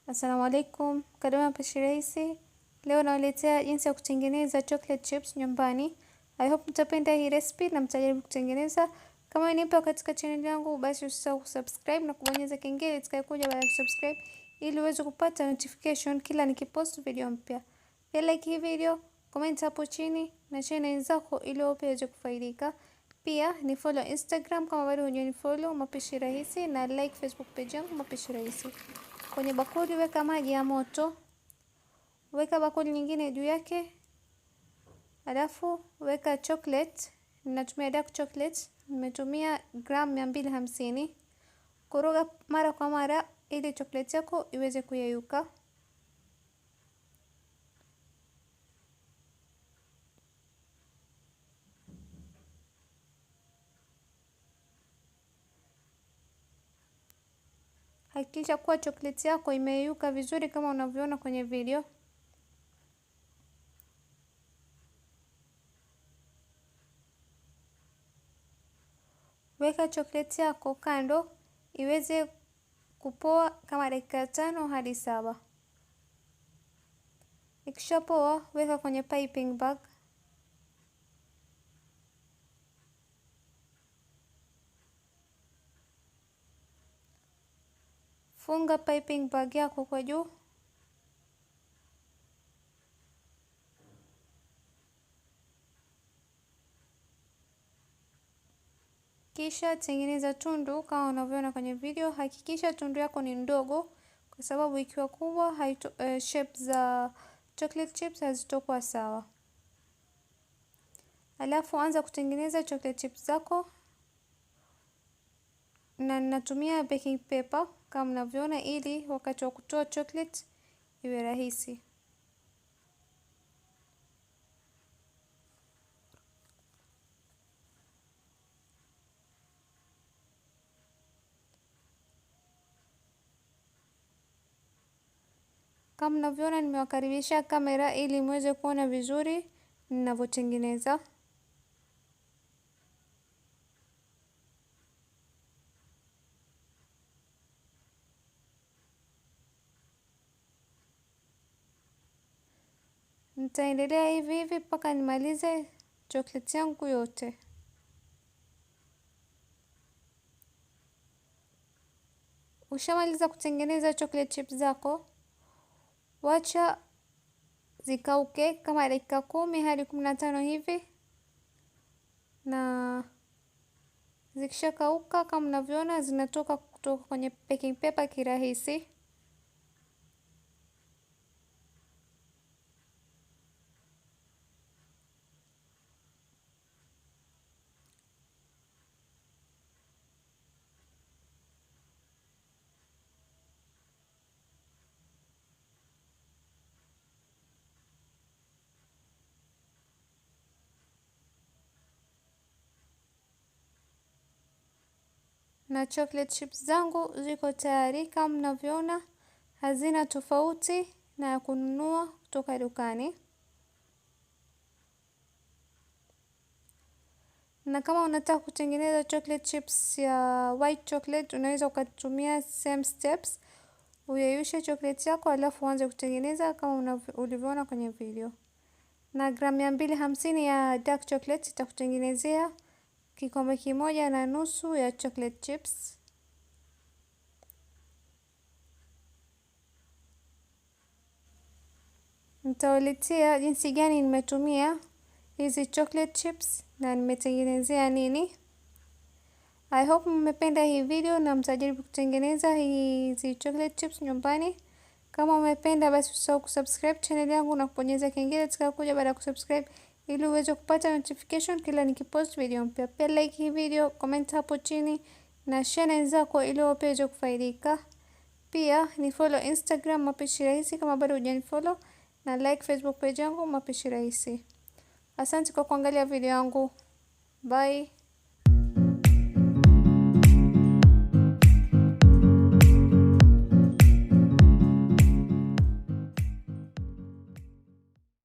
Assalamu alaikum, karibu mapishi rahisi. Leo nawaletea jinsi ya kutengeneza chocolate chips nyumbani. I hope mtapenda hii recipe na mtajaribu kutengeneza. Kama ni mpya katika channel yangu, basi usisahau kusubscribe na kubonyeza kengele itakayokuja baada ya kusubscribe ili uweze kupata notification kila nikipost video mpya. Pia like hii video, comment hapo chini na share na wenzako ili wao pia waweze kufaidika. Pia ni follow Instagram kama bado hujanifollow mapishi rahisi, na like Facebook page yangu mapishi rahisi. Kwenye bakuli weka maji ya moto, weka bakuli nyingine juu yake, alafu weka chocolate. Ninatumia dark chocolate, nimetumia gram 250. Koroga mara kwa mara ili chocolate yako iweze kuyeyuka. Hakikisha kuwa chocolate yako imeyeyuka vizuri kama unavyoona kwenye video. Weka chocolate yako kando iweze kupoa kama dakika 5 hadi 7. Ikishapoa weka kwenye piping bag. Funga piping bag yako kwa juu. Kisha tengeneza tundu kama unavyoona kwenye video. Hakikisha tundu yako ni ndogo, kwa sababu ikiwa kubwa shape za chocolate chips hazitakuwa sawa. Alafu anza kutengeneza chocolate chips zako, na ninatumia baking paper kama mnavyoona ili wakati wa kutoa chocolate iwe rahisi. Kama mnavyoona nimewakaribisha kamera ili muweze kuona vizuri ninavyotengeneza. Nitaendelea hivi hivi mpaka nimalize chocolate yangu yote. Ushamaliza kutengeneza chocolate chips zako, wacha zikauke kama dakika 10 hadi 15 hivi, na zikishakauka kama mnavyoona zinatoka kutoka kwenye baking paper kirahisi. Na chocolate chips zangu ziko tayari kama mnavyoona, hazina tofauti na ya kununua kutoka dukani. Na kama unataka kutengeneza chocolate chips ya white chocolate, unaweza ukatumia same steps. Uyeyushe chocolate yako alafu uanze kutengeneza kama ulivyoona kwenye video. Na gram 250 ya dark chocolate itakutengenezea kikombe 1.5 ya chocolate chips. Nitawaletea jinsi gani nimetumia hizi chocolate chips na nimetengenezea nini. I hope mmependa hii video na mtajaribu kutengeneza hizi chocolate chips nyumbani. Kama umependa, basi usisahau kusubscribe channel yangu na kubonyeza kengele itakayokuja baada ya kusubscribe ili uweze kupata notification kila nikipost video mpya. Pia like hii video, comment hapo chini na share na wenzako ili wao pia waweze kufaidika. Pia ni follow Instagram mapishi rahisi kama bado hujanifollow, na like Facebook page yangu mapishi rahisi. Asante kwa kuangalia video yangu. Bye.